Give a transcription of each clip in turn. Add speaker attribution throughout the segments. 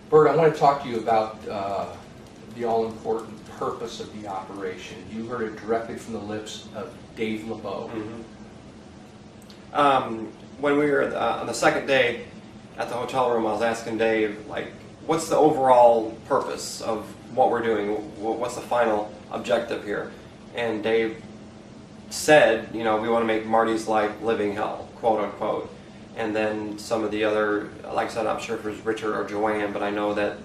Speaker 1: Bert, I want to talk to you about the all-important purpose of the operation. You heard it directly from the lips of Dave LeBeau.
Speaker 2: When we were on the second day at the hotel room, I was asking Dave, like, what's the overall purpose of what we're doing? What's the final objective here? And Dave said, you know, we want to make Marty's life living hell, quote unquote. And then some of the other, like I said, I'm sure if it was Richard or Joanne, but I know that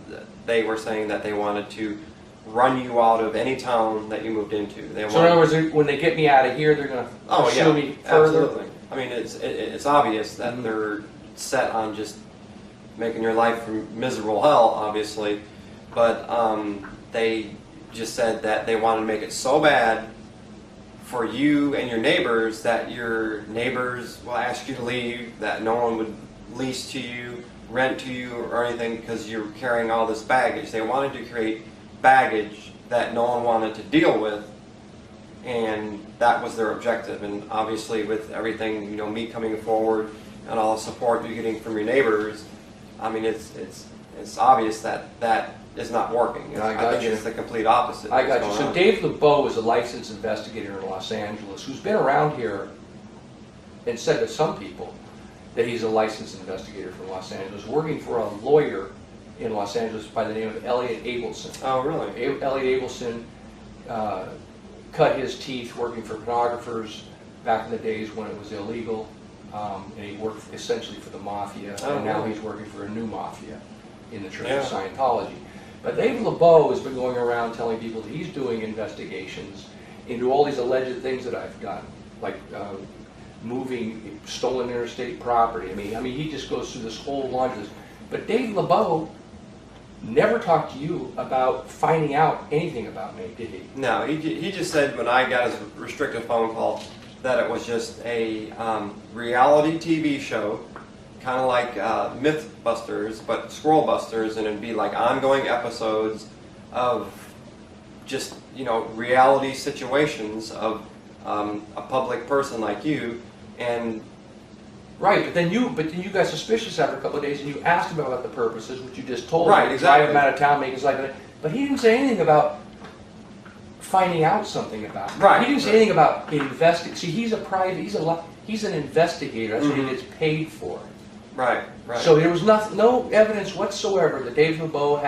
Speaker 2: they were saying that they wanted to run you out of any town that you moved into.
Speaker 1: So in other words, when they get me out of here, they're going to pursue me further?
Speaker 2: Absolutely. I mean, it's obvious that they're set on just making your life miserable hell, obviously. But they just said that they wanted to make it so bad for you and your neighbors that your neighbors will ask you to leave, that no one would lease to you, rent to you, or anything because you're carrying all this baggage. They wanted to create baggage that no one wanted to deal with, and that was their objective. And obviously with everything, you know, me coming forward and all the support you're getting from your neighbors, I mean, it's obvious that that is not working. I think it's the complete opposite.
Speaker 1: I got you. So Dave LeBeau is a licensed investigator in Los Angeles who's been around here and said to some people that he's a licensed investigator from Los Angeles, working for a lawyer in Los Angeles by the name of Elliot Abelson.
Speaker 2: Oh, really?
Speaker 1: Elliot Abelson cut his teeth working for pornographers back in the days when it was illegal, and he worked essentially for the Mafia, and now he's working for a new Mafia in the Church of Scientology. But Dave LeBeau has been going around telling people that he's doing investigations into all these alleged things that I've done, like moving stolen interstate property. I mean, he just goes through this whole laundry list. But Dave LeBeau never talked to you about finding out anything about me, did he?
Speaker 2: No, he just said when I got his restricted phone call that it was just a reality TV show, kind of like Mythbusters, but Squirrel Busters, and it'd be like ongoing episodes of just, you know, reality situations of a public person like you. And
Speaker 1: right, but then you got suspicious after a couple of days, and you asked him about the purposes, which you just told him.
Speaker 2: Right, exactly.
Speaker 1: Drive him out of town, make his life. But he didn't say anything about finding out something about him.
Speaker 2: Right.
Speaker 1: He didn't say anything about investigating. See, he's an investigator. That's what he gets paid for.
Speaker 2: Right, right.
Speaker 1: So there was no evidence whatsoever that Dave LeBeau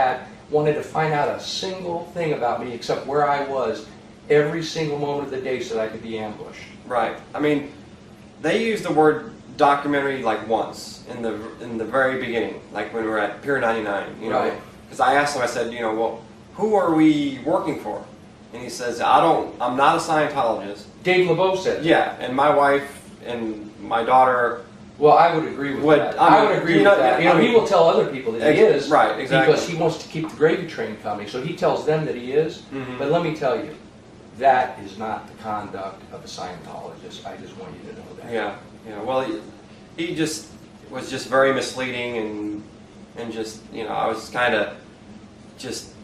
Speaker 1: wanted to find out a single thing about me except where I was every single moment of the day so that I could be ambushed.
Speaker 2: Right. I mean, they used the word documentary like once in the very beginning, like when we were at Pier 99. You know, because I asked him, I said, you know, well, who are we working for? And he says, I'm not a Scientologist.
Speaker 1: Dave LeBeau said.
Speaker 2: Yeah, and my wife and my daughter.
Speaker 1: Well, I would agree with that. I would agree with that. You know, he will tell other people that he is.
Speaker 2: Right, exactly.
Speaker 1: Because he wants to keep the gravy train coming. So he tells them that he is. But let me tell you, that is not the conduct of a Scientologist. I just want you to know that.
Speaker 2: Yeah, yeah. Well, he just was just very misleading and just, you know, I was kind of just,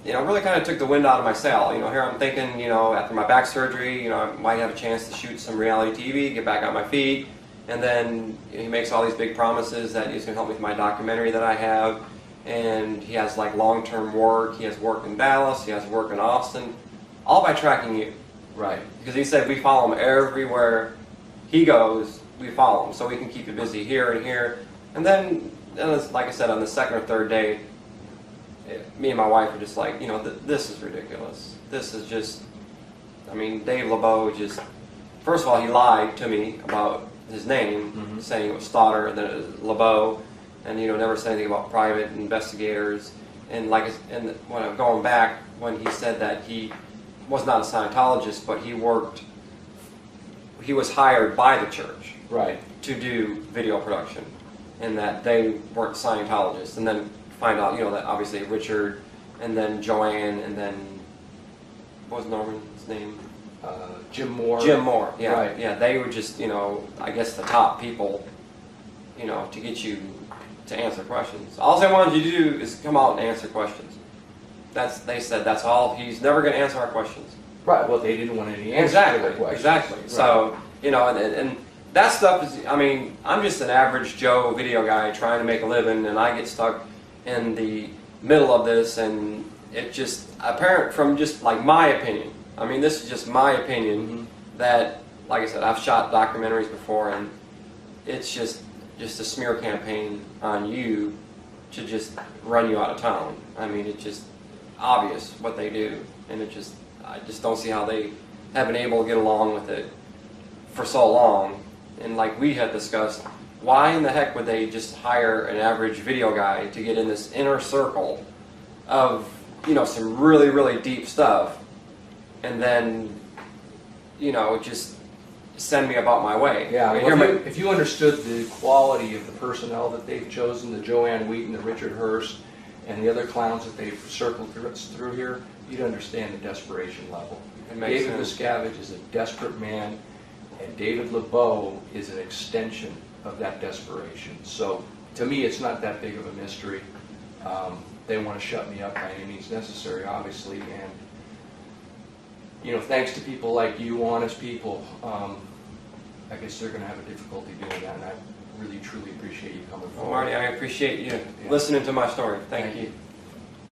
Speaker 2: you know, really kind of took the wind out of my sail. You know, here I'm thinking, you know, after my back surgery, you know, I might have a chance to shoot some reality TV, get back on my feet. And then he makes all these big promises that he's going to help me with my documentary that I have. And he has like long-term work. He has work in Dallas. He has work in Austin. All by tracking you.
Speaker 1: Right.
Speaker 2: Because he said we follow him everywhere he goes. We follow him so we can keep you busy here and here. And then, like I said, on the second or third day, me and my wife were just like, you know, this is ridiculous. This is just, I mean, Dave LeBeau just, first of all, he lied to me about his name, saying it was Stoddard and then it was LeBeau, and, you know, never said anything about private investigators. And and when I'm going back, when he said that he was not a Scientologist, but he was hired by the church,
Speaker 1: right,
Speaker 2: to do video production, and that they weren't Scientologists. And then find out, you know, that obviously Richard, and then Joanne, and then what was Norman's name?
Speaker 1: Jim Moore.
Speaker 2: Jim Moore, yeah,
Speaker 1: right.
Speaker 2: Yeah. They were just, you know, I guess the top people, you know, to get you to answer questions. All they wanted you to do is come out and answer questions. They said that's all. He's never going to answer our questions.
Speaker 1: Right. Well, they didn't want any answers to their questions.
Speaker 2: Exactly. Right. So, you know, and that stuff is, I mean, I'm just an average Joe video guy trying to make a living, and I get stuck in the middle of this, and it just apparent from just like my opinion. I mean, this is just my opinion that, like I said, I've shot documentaries before, and it's just a smear campaign on you to just run you out of town. I mean, it's just obvious what they do, and I just don't see how they have been able to get along with it for so long. And like we had discussed, why in the heck would they just hire an average video guy to get in this inner circle of, you know, some really, really deep stuff, and then, you know, just send me about my way?
Speaker 1: Yeah,
Speaker 2: I mean,
Speaker 1: well, if you understood the quality of the personnel that they've chosen, the Joanne Wheaton, the Richard Hurst, and the other clowns that they've circled through here, you'd understand the desperation level.
Speaker 2: It makes
Speaker 1: David
Speaker 2: sense.
Speaker 1: Miscavige is a desperate man, and David LeBeau is an extension of that desperation. So to me, it's not that big of a mystery. They want to shut me up by any means necessary, obviously, and you know, thanks to people like you, honest people, I guess they're going to have a difficulty doing that, and I really, truly appreciate you coming
Speaker 2: Well,
Speaker 1: forward.
Speaker 2: Marty, I appreciate you listening to my story. Thank you.